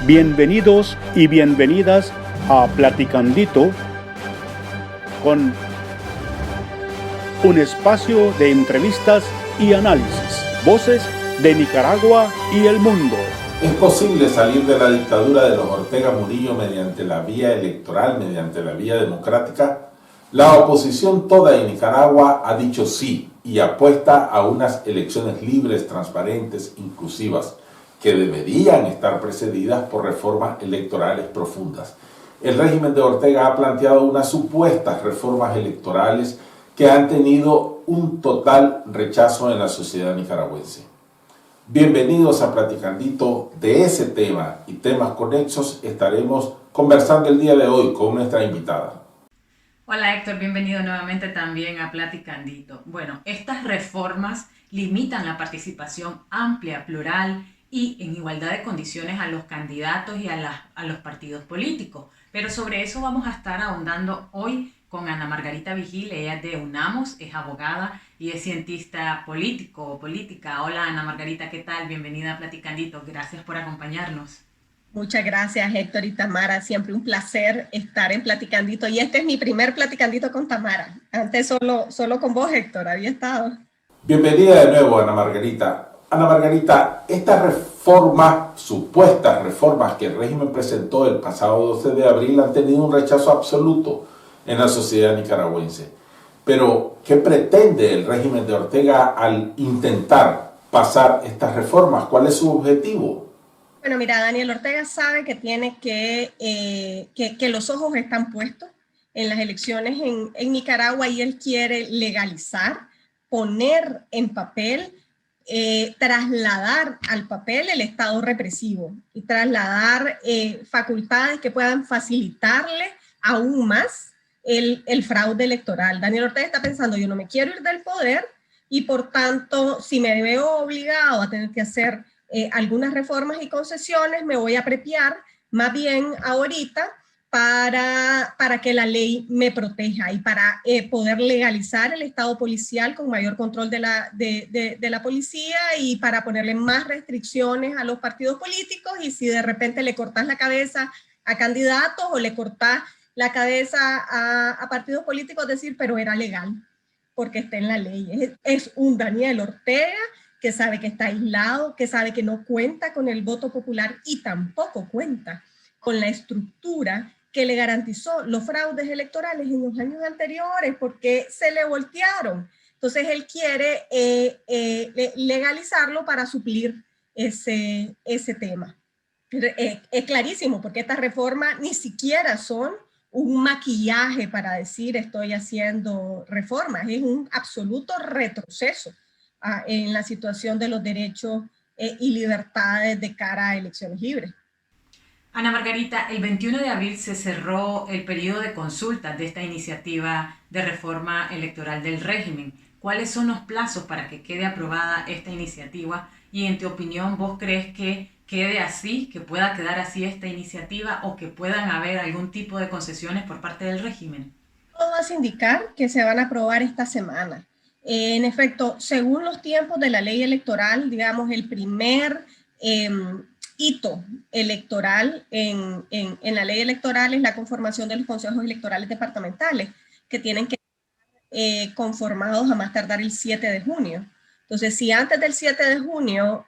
Bienvenidos y bienvenidas a Platicandito, con un espacio de entrevistas y análisis, voces de Nicaragua y el mundo. ¿Es posible salir de la dictadura de los Ortega Murillo mediante la vía electoral, mediante la vía democrática? La oposición toda en Nicaragua ha dicho sí y apuesta a unas elecciones libres, transparentes, inclusivas, que deberían estar precedidas por reformas electorales profundas. El régimen de Ortega ha planteado unas supuestas reformas electorales que han tenido un total rechazo en la sociedad nicaragüense. Bienvenidos a Platicandito. De ese tema y temas conexos estaremos conversando el día de hoy con nuestra invitada. Hola Héctor, bienvenido nuevamente también a Platicandito. Bueno, estas reformas limitan la participación amplia, plural y en igualdad de condiciones a los candidatos y a los partidos políticos. Pero sobre eso vamos a estar ahondando hoy con Ana Margarita Vigil. Ella es de UNAMOS, es abogada y es cientista político o política. Hola Ana Margarita, ¿qué tal? Bienvenida a Platicandito. Gracias por acompañarnos. Muchas gracias, Héctor y Tamara. Siempre un placer estar en Platicandito. Y este es mi primer Platicandito con Tamara. Antes solo con vos, Héctor, había estado. Bienvenida de nuevo, Ana Margarita. Ana Margarita, estas reformas, supuestas reformas que el régimen presentó el pasado 12 de abril han tenido un rechazo absoluto en la sociedad nicaragüense. Pero, ¿qué pretende el régimen de Ortega al intentar pasar estas reformas? ¿Cuál es su objetivo? Bueno, mira, Daniel Ortega sabe que tiene que los ojos están puestos en las elecciones en Nicaragua y él quiere legalizar, poner en papel, trasladar al papel el Estado represivo y trasladar facultades que puedan facilitarle aún más el fraude electoral. Daniel Ortega está pensando, yo no me quiero ir del poder y por tanto, si me veo obligado a tener que hacer algunas reformas y concesiones, me voy a apropiar más bien ahorita para que la ley me proteja y para poder legalizar el Estado policial con mayor control de la policía y para ponerle más restricciones a los partidos políticos. Y si de repente le cortas la cabeza a candidatos o le cortas la cabeza a partidos políticos, decir, pero era legal porque está en la ley. Es un Daniel Ortega que sabe que está aislado, que sabe que no cuenta con el voto popular y tampoco cuenta con la estructura que le garantizó los fraudes electorales en los años anteriores porque se le voltearon. Entonces él quiere legalizarlo para suplir ese tema. Es clarísimo porque estas reformas ni siquiera son un maquillaje para decir estoy haciendo reformas, es un absoluto retroceso en la situación de los derechos y libertades de cara a elecciones libres. Ana Margarita, el 21 de abril se cerró el periodo de consultas de esta iniciativa de reforma electoral del régimen. ¿Cuáles son los plazos para que quede aprobada esta iniciativa? Y en tu opinión, ¿vos crees que quede así, que pueda quedar así esta iniciativa o que puedan haber algún tipo de concesiones por parte del régimen? Todo hace indicar que se van a aprobar esta semana. En efecto, según los tiempos de la ley electoral, digamos, el primer hito electoral en la ley electoral es la conformación de los consejos electorales departamentales, que tienen que estar conformados a más tardar el 7 de junio. Entonces, si antes del 7 de junio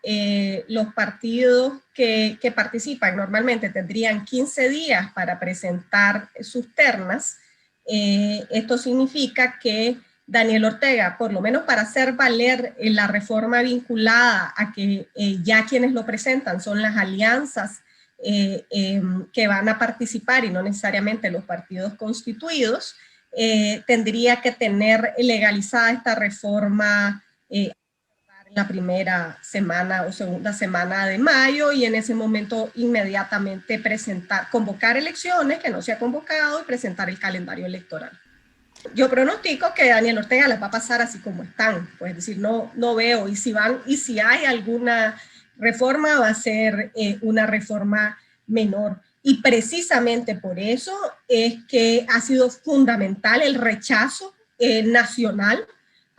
los partidos que participan normalmente tendrían 15 días para presentar sus ternas, esto significa que Daniel Ortega, por lo menos para hacer valer la reforma vinculada a que ya quienes lo presentan son las alianzas que van a participar y no necesariamente los partidos constituidos, tendría que tener legalizada esta reforma en la primera semana o segunda semana de mayo y en ese momento inmediatamente convocar elecciones que no se ha convocado y presentar el calendario electoral. Yo pronostico que Daniel Ortega las va a pasar así como están, pues es decir, no veo, y si hay alguna reforma va a ser una reforma menor. Y precisamente por eso es que ha sido fundamental el rechazo nacional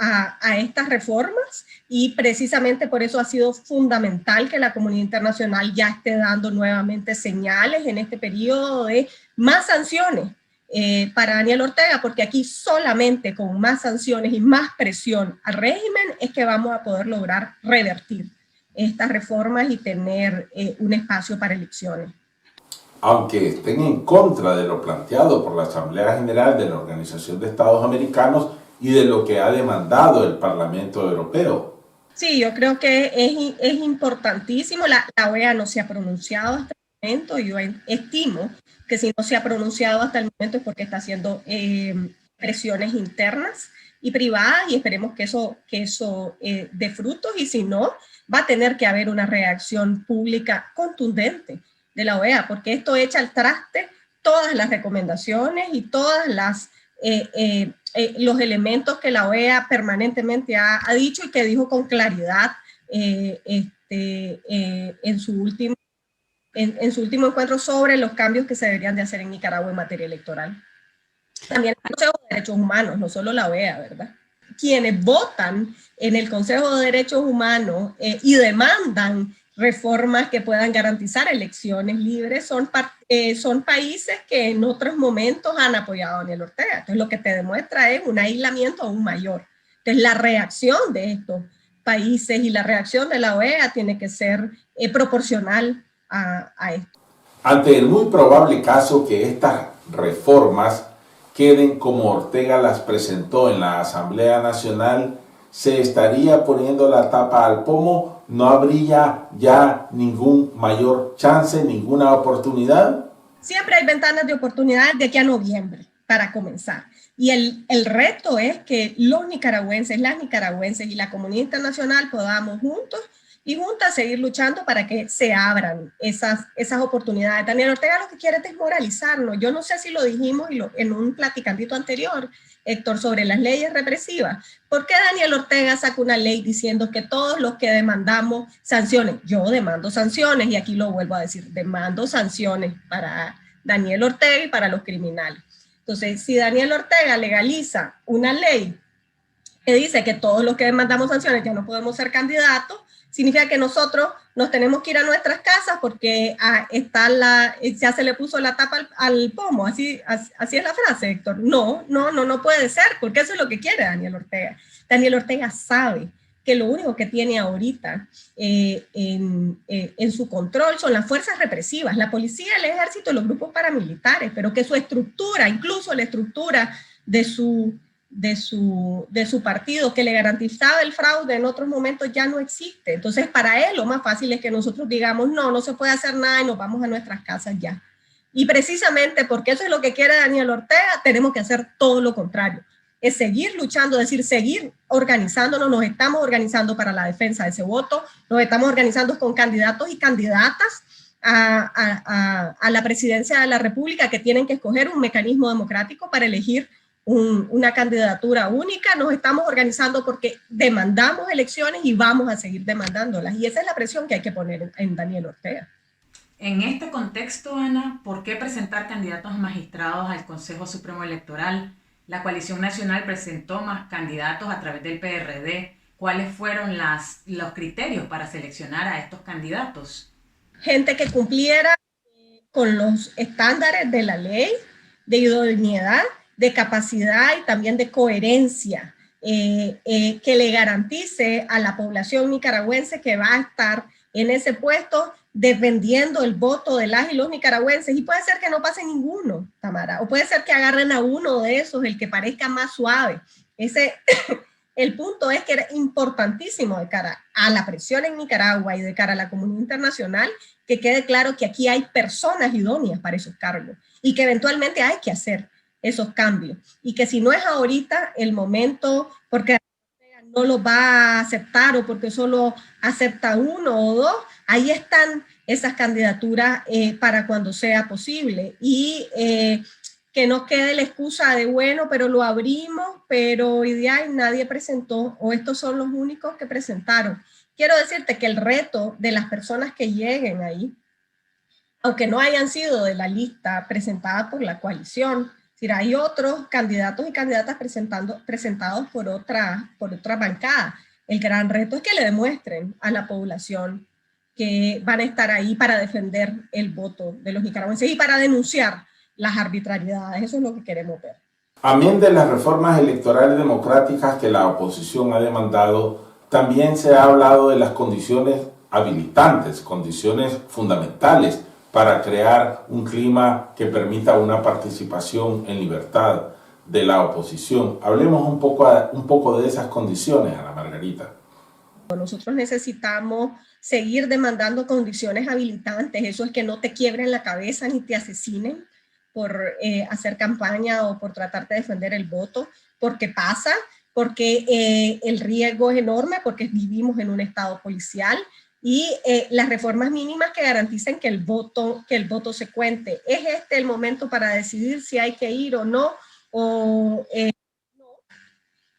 a estas reformas, y precisamente por eso ha sido fundamental que la comunidad internacional ya esté dando nuevamente señales en este periodo de más sanciones para Daniel Ortega, porque aquí solamente con más sanciones y más presión al régimen es que vamos a poder lograr revertir estas reformas y tener un espacio para elecciones. Aunque estén en contra de lo planteado por la Asamblea General de la Organización de Estados Americanos y de lo que ha demandado el Parlamento Europeo. Sí, yo creo que es importantísimo. La OEA no se ha pronunciado hasta el momento. Yo estimo que si no se ha pronunciado hasta el momento es porque está haciendo presiones internas y privadas, y esperemos que eso dé frutos, y si no, va a tener que haber una reacción pública contundente de la OEA, porque esto echa al traste todas las recomendaciones y todas los elementos que la OEA permanentemente ha dicho y que dijo con claridad en su último encuentro sobre los cambios que se deberían de hacer en Nicaragua en materia electoral. También el Consejo de Derechos Humanos, no solo la OEA, ¿verdad? Quienes votan en el Consejo de Derechos Humanos y demandan reformas que puedan garantizar elecciones libres son países que en otros momentos han apoyado a Daniel Ortega. Entonces lo que te demuestra es un aislamiento aún mayor. Entonces la reacción de estos países y la reacción de la OEA tiene que ser proporcional a esto. Ante el muy probable caso que estas reformas queden como Ortega las presentó en la Asamblea Nacional, ¿se estaría poniendo la tapa al pomo? ¿No habría ya ningún mayor chance, ninguna oportunidad? Siempre hay ventanas de oportunidad de aquí a noviembre, para comenzar. Y el reto es que los nicaragüenses, las nicaragüenses y la comunidad internacional podamos juntos y juntas seguir luchando para que se abran esas oportunidades. Daniel Ortega lo que quiere es desmoralizarnos. Yo no sé si lo dijimos en un platicandito anterior, Héctor, sobre las leyes represivas. ¿Por qué Daniel Ortega saca una ley diciendo que todos los que demandamos sanciones? Yo demando sanciones, y aquí lo vuelvo a decir, demando sanciones para Daniel Ortega y para los criminales. Entonces, si Daniel Ortega legaliza una ley que dice que todos los que demandamos sanciones ya no podemos ser candidatos, significa que nosotros nos tenemos que ir a nuestras casas porque ya se le puso la tapa al pomo. Así es la frase, Héctor. No puede ser, porque eso es lo que quiere Daniel Ortega. Daniel Ortega sabe que lo único que tiene ahorita en su control son las fuerzas represivas, la policía, el ejército, los grupos paramilitares, pero que su estructura, incluso la estructura de su partido que le garantizaba el fraude en otros momentos ya no existe. Entonces para él lo más fácil es que nosotros digamos no se puede hacer nada y nos vamos a nuestras casas ya. Y precisamente porque eso es lo que quiere Daniel Ortega, tenemos que hacer todo lo contrario. Es seguir luchando, es decir, seguir organizándonos. Nos estamos organizando para la defensa de ese voto, nos estamos organizando con candidatos y candidatas a la presidencia de la República que tienen que escoger un mecanismo democrático para elegir una candidatura única. Nos estamos organizando porque demandamos elecciones y vamos a seguir demandándolas, y esa es la presión que hay que poner en Daniel Ortega. En este contexto, Ana, ¿por qué presentar candidatos magistrados al Consejo Supremo Electoral? La Coalición Nacional presentó más candidatos a través del PRD. ¿Cuáles fueron los criterios para seleccionar a estos candidatos? Gente que cumpliera con los estándares de la ley, de idoneidad, de capacidad y también de coherencia, que le garantice a la población nicaragüense que va a estar en ese puesto defendiendo el voto de las y los nicaragüenses. Y puede ser que no pase ninguno, Tamara, o puede ser que agarren a uno de esos, el que parezca más suave. El punto es que era importantísimo de cara a la presión en Nicaragua y de cara a la comunidad internacional que quede claro que aquí hay personas idóneas para esos cargos y que eventualmente hay que hacer esos cambios, y que si no es ahorita el momento, porque no lo va a aceptar o porque solo acepta uno o dos, ahí están esas candidaturas para cuando sea posible, y que no quede la excusa de bueno, pero lo abrimos, pero hoy día nadie presentó, o estos son los únicos que presentaron. Quiero decirte que el reto de las personas que lleguen ahí, aunque no hayan sido de la lista presentada por la coalición, decir, hay otros candidatos y candidatas presentados por otra bancada. El gran reto es que le demuestren a la población que van a estar ahí para defender el voto de los nicaragüenses y para denunciar las arbitrariedades. Eso es lo que queremos ver. Amén de las reformas electorales democráticas que la oposición ha demandado, también se ha hablado de las condiciones habilitantes, condiciones fundamentales para crear un clima que permita una participación en libertad de la oposición. Hablemos un poco de esas condiciones, Ana Margarita. Nosotros necesitamos seguir demandando condiciones habilitantes. Eso es que no te quiebren la cabeza ni te asesinen por hacer campaña o por tratar de defender el voto, porque pasa, porque el riesgo es enorme, porque vivimos en un estado policial, y las reformas mínimas que garanticen que el voto se cuente. ¿Es este el momento para decidir si hay que ir o no? O no.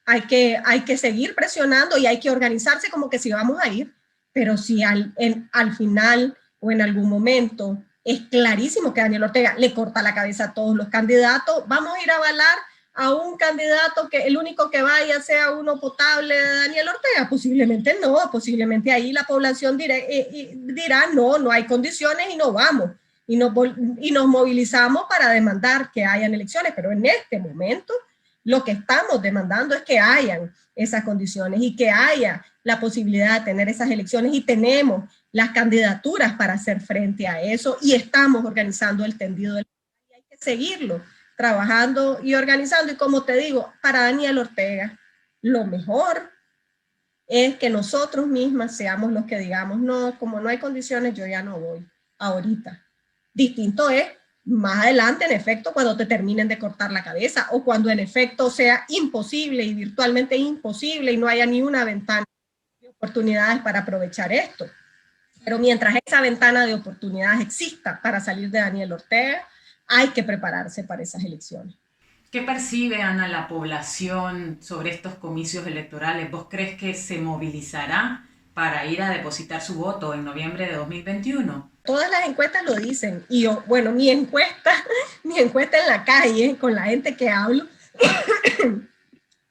Hay que seguir presionando y hay que organizarse como que si vamos a ir, pero si al final o en algún momento es clarísimo que Daniel Ortega le corta la cabeza a todos los candidatos, vamos a ir a avalar a un candidato que el único que vaya sea uno potable de Daniel Ortega. Posiblemente no, posiblemente ahí la población dirá no hay condiciones y no vamos, y nos movilizamos para demandar que hayan elecciones, pero en este momento lo que estamos demandando es que hayan esas condiciones y que haya la posibilidad de tener esas elecciones, y tenemos las candidaturas para hacer frente a eso, y estamos organizando el tendido del país, y hay que seguirlo trabajando y organizando. Y como te digo, para Daniel Ortega, lo mejor es que nosotros mismas seamos los que digamos, no, como no hay condiciones, yo ya no voy ahorita. Distinto es más adelante, en efecto, cuando te terminen de cortar la cabeza, o cuando en efecto sea imposible y virtualmente imposible y no haya ni una ventana de oportunidades para aprovechar esto. Pero mientras esa ventana de oportunidades exista para salir de Daniel Ortega, hay que prepararse para esas elecciones. ¿Qué percibe, Ana, la población sobre estos comicios electorales? ¿Vos crees que se movilizará para ir a depositar su voto en noviembre de 2021? Todas las encuestas lo dicen, y yo, bueno, mi encuesta en la calle, con la gente que hablo,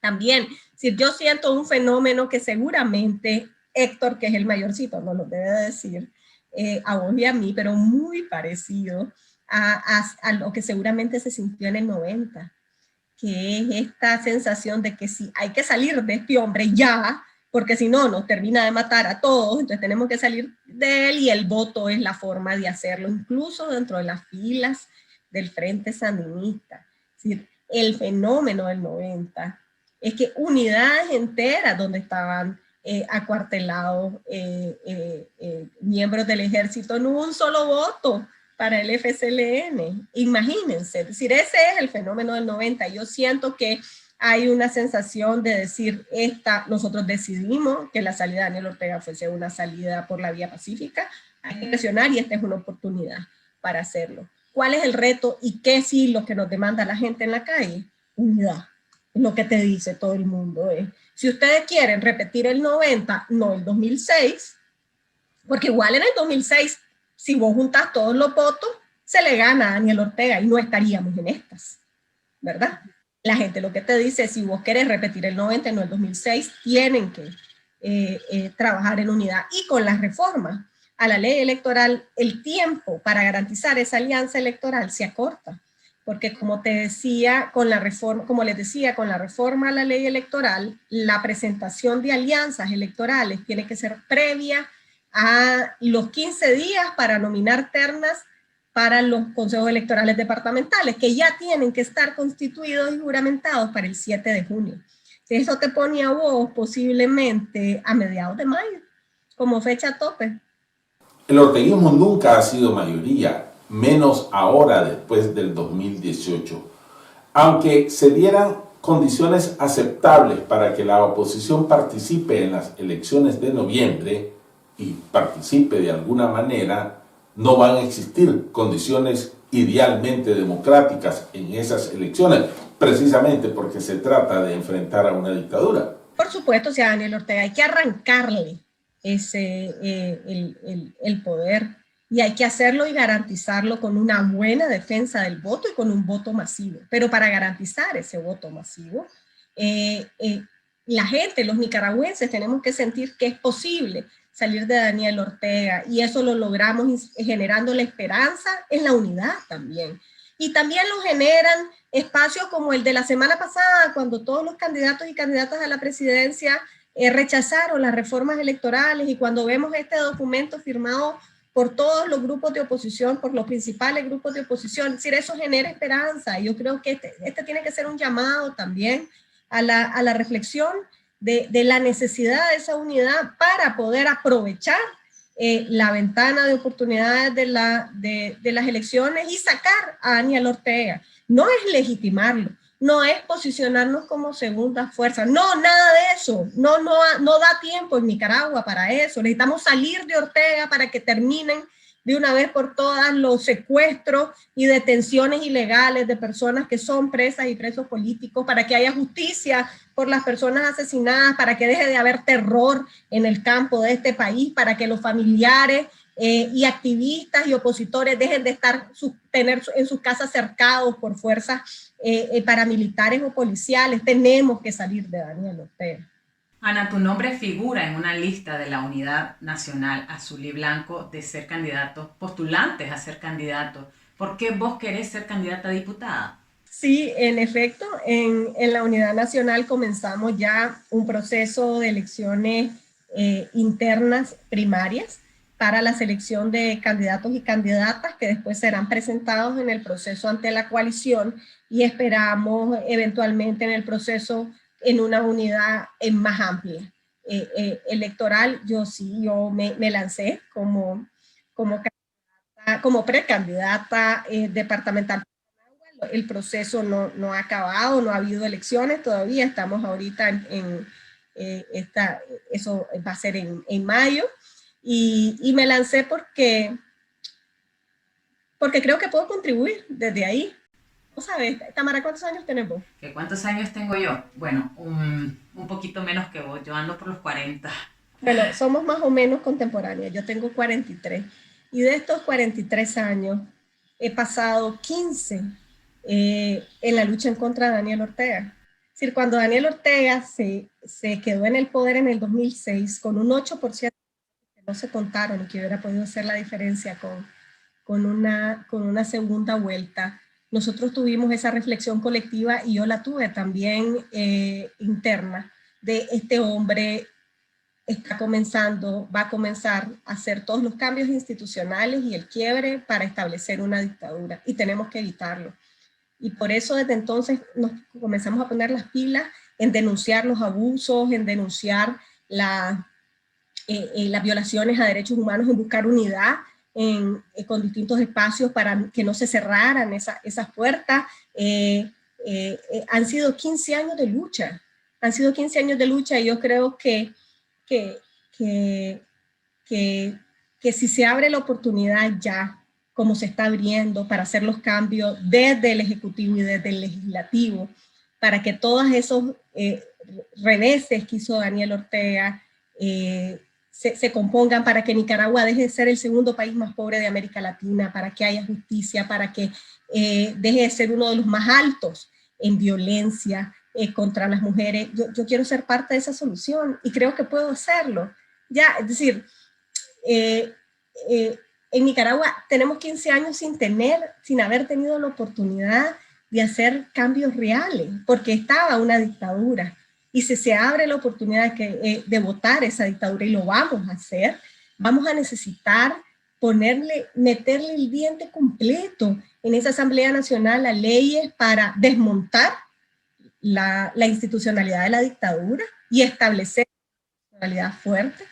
también, si yo siento un fenómeno que seguramente Héctor, que es el mayorcito, no lo debe decir a vos y a mí, pero muy parecido a lo que seguramente se sintió en el 90, que es esta sensación de que si hay que salir de este hombre ya, porque si no nos termina de matar a todos, entonces tenemos que salir de él, y el voto es la forma de hacerlo, incluso dentro de las filas del Frente Sandinista. Es decir, el fenómeno del 90 es que unidades enteras donde estaban acuartelados miembros del ejército, no hubo un solo voto para el FSLN. Imagínense, es decir, ese es el fenómeno del 90. Yo siento que hay una sensación de decir, nosotros decidimos que la salida de Daniel Ortega fuese una salida por la vía pacífica, hay que presionar y esta es una oportunidad para hacerlo. ¿Cuál es el reto y qué sí lo que nos demanda la gente en la calle? Unidad. Lo que te dice todo el mundo es, si ustedes quieren repetir el 90, no el 2006, porque igual en el 2006, si vos juntas todos los votos, se le gana a Daniel Ortega y no estaríamos en estas, ¿verdad? La gente lo que te dice es, si vos querés repetir el 90 y no el 2006, tienen que trabajar en unidad. Y con las reformas a la ley electoral, el tiempo para garantizar esa alianza electoral se acorta. Porque como te decía, con la reforma a la ley electoral, la presentación de alianzas electorales tiene que ser previa a los 15 días para nominar ternas para los consejos electorales departamentales, que ya tienen que estar constituidos y juramentados para el 7 de junio. Eso te pone a vos posiblemente a mediados de mayo, como fecha tope. El orteguismo nunca ha sido mayoría, menos ahora después del 2018. Aunque se dieran condiciones aceptables para que la oposición participe en las elecciones de noviembre y participe de alguna manera, no van a existir condiciones idealmente democráticas en esas elecciones, precisamente porque se trata de enfrentar a una dictadura. Por supuesto, si a Daniel Ortega hay que arrancarle el poder y hay que hacerlo y garantizarlo con una buena defensa del voto y con un voto masivo. Pero para garantizar ese voto masivo, la gente, los nicaragüenses, tenemos que sentir que es posible salir de Daniel Ortega, y eso lo logramos generando la esperanza en la unidad también. Y también lo generan espacios como el de la semana pasada, cuando todos los candidatos y candidatas a la presidencia rechazaron las reformas electorales, y cuando vemos este documento firmado por todos los grupos de oposición, por los principales grupos de oposición, es decir, eso genera esperanza. Yo creo que este tiene que ser un llamado también a la reflexión de la necesidad de esa unidad para poder aprovechar la ventana de oportunidades de las elecciones y sacar a Daniel Ortega. No es legitimarlo, no es posicionarnos como segunda fuerza, no, nada de eso, no da tiempo en Nicaragua para eso. Necesitamos salir de Ortega para que terminen de una vez por todas los secuestros y detenciones ilegales de personas que son presas y presos políticos, para que haya justicia por las personas asesinadas, para que deje de haber terror en el campo de este país, para que los familiares y activistas y opositores dejen de tener en sus casas cercados por fuerzas paramilitares o policiales. Tenemos que salir de Daniel Ortega. Ana, tu nombre figura en una lista de la Unidad Nacional Azul y Blanco de ser candidatos, postulantes a ser candidatos. ¿Por qué vos querés ser candidata a diputada? Sí, en efecto, en la Unidad Nacional comenzamos ya un proceso de elecciones internas primarias para la selección de candidatos y candidatas que después serán presentados en el proceso ante la coalición, y esperamos eventualmente en el proceso en una unidad más amplia electoral. Yo me lancé como precandidata departamental. El proceso no ha acabado, no ha habido elecciones todavía, estamos ahorita eso va a ser en mayo, y me lancé porque creo que puedo contribuir desde ahí. ¿No sabes, Tamara, cuántos años tenés vos? ¿Cuántos años tengo yo? Bueno, un poquito menos que vos, yo ando por los 40. Bueno, somos más o menos contemporáneas, yo tengo 43, y de estos 43 años he pasado 15 en la lucha en contra de Daniel Ortega. Es decir, cuando Daniel Ortega se quedó en el poder en el 2006 con un 8% que no se contaron y que hubiera podido hacer la diferencia con una segunda vuelta, nosotros tuvimos esa reflexión colectiva, y yo la tuve también interna, de este hombre va a comenzar a hacer todos los cambios institucionales y el quiebre para establecer una dictadura, y tenemos que evitarlo. Y por eso desde entonces nos comenzamos a poner las pilas en denunciar los abusos, en denunciar las violaciones a derechos humanos, en buscar unidad con distintos espacios para que no se cerraran esas puertas. Han sido 15 años de lucha, y yo creo que si se abre la oportunidad ya, como se está abriendo, para hacer los cambios desde el Ejecutivo y desde el Legislativo, para que todos esos reveses que hizo Daniel Ortega se compongan, para que Nicaragua deje de ser el segundo país más pobre de América Latina, para que haya justicia, para que deje de ser uno de los más altos en violencia contra las mujeres. Yo quiero ser parte de esa solución, y creo que puedo hacerlo. Ya, es decir, en Nicaragua tenemos 15 años sin haber tenido la oportunidad de hacer cambios reales, porque estaba una dictadura. Y si se abre la oportunidad de votar esa dictadura, y lo vamos a hacer, vamos a necesitar meterle el diente completo en esa Asamblea Nacional a leyes para desmontar la institucionalidad de la dictadura y establecer una institucionalidad fuerte,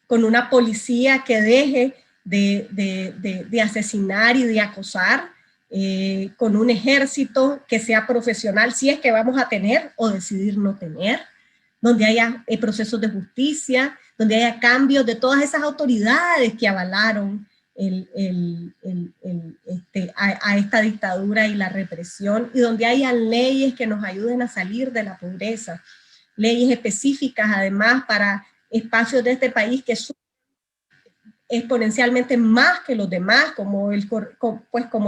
con una policía que deje de asesinar y de acosar, con un ejército que sea profesional, si es que vamos a tener o decidir no tener, donde haya procesos de justicia, donde haya cambios de todas esas autoridades que avalaron a esta dictadura y la represión, y donde haya leyes que nos ayuden a salir de la pobreza, leyes específicas además para espacios de este país que exponencialmente más que los demás, como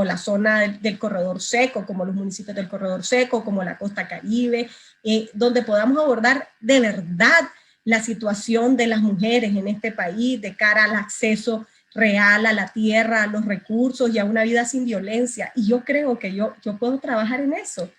la zona del corredor seco, como los municipios del corredor seco, como la costa Caribe, donde podamos abordar de verdad la situación de las mujeres en este país de cara al acceso real a la tierra, a los recursos y a una vida sin violencia. Y yo creo que yo puedo trabajar en eso.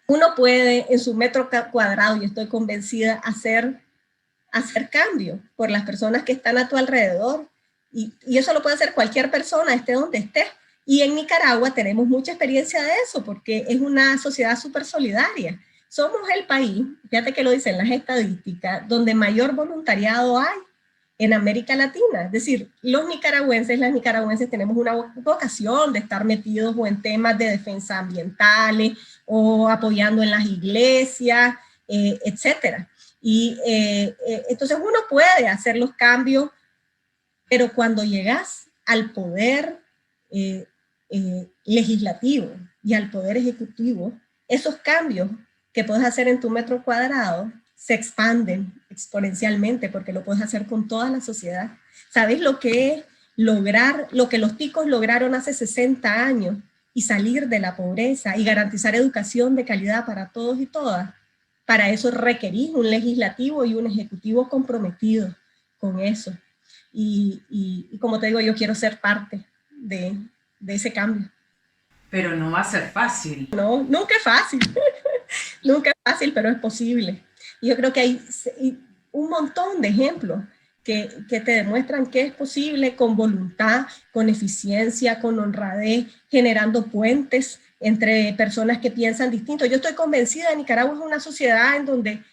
Uno puede en su metro cuadrado, y estoy convencida, hacer cambio por las personas que están a tu alrededor, y eso lo puede hacer cualquier persona, esté donde esté. Y en Nicaragua tenemos mucha experiencia de eso, porque es una sociedad súper solidaria. Somos el país, fíjate que lo dicen las estadísticas, donde mayor voluntariado hay en América Latina. Es decir, las nicaragüenses tenemos una vocación de estar metidos o en temas de defensa ambientales, o apoyando en las iglesias, etcétera. Y entonces uno puede hacer los cambios, pero cuando llegas al poder legislativo y al poder ejecutivo, esos cambios que puedes hacer en tu metro cuadrado se expanden exponencialmente, porque lo puedes hacer con toda la sociedad. ¿Sabes lo que es lograr lo que los ticos lograron hace 60 años y salir de la pobreza y garantizar educación de calidad para todos y todas? Para eso requerís un legislativo y un ejecutivo comprometido con eso. Y como te digo, yo quiero ser parte de ese cambio. Pero no va a ser fácil. No, nunca es fácil. Nunca es fácil, pero es posible. Y yo creo que hay un montón de ejemplos que te demuestran que es posible con voluntad, con eficiencia, con honradez, generando puentes entre personas que piensan distinto. Yo estoy convencida de que Nicaragua es una sociedad en donde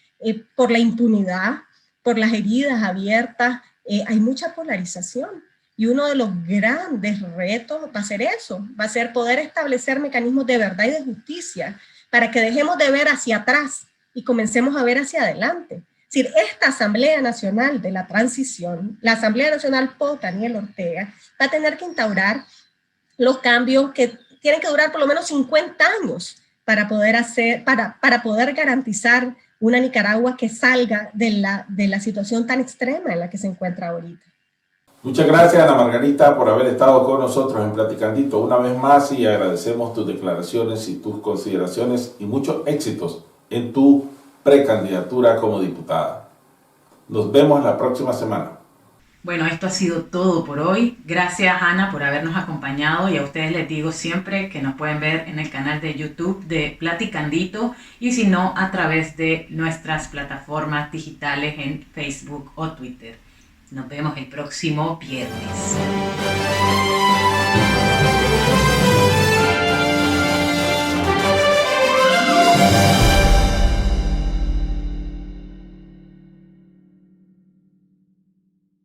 por la impunidad, por las heridas abiertas, hay mucha polarización. Y uno de los grandes retos va a ser eso, va a ser poder establecer mecanismos de verdad y de justicia para que dejemos de ver hacia atrás y comencemos a ver hacia adelante. Es decir, esta Asamblea Nacional de la Transición, la Asamblea Nacional post Daniel Ortega, va a tener que instaurar los cambios que tienen que durar por lo menos 50 años para poder garantizar una Nicaragua que salga de la situación tan extrema en la que se encuentra ahorita. Muchas gracias, Ana Margarita, por haber estado con nosotros en Platicandito una vez más, y agradecemos tus declaraciones y tus consideraciones y muchos éxitos en tu precandidatura como diputada. Nos vemos la próxima semana. Bueno, esto ha sido todo por hoy. Gracias, Ana, por habernos acompañado, y a ustedes les digo siempre que nos pueden ver en el canal de YouTube de Platicandito, y si no, a través de nuestras plataformas digitales en Facebook o Twitter. Nos vemos el próximo viernes.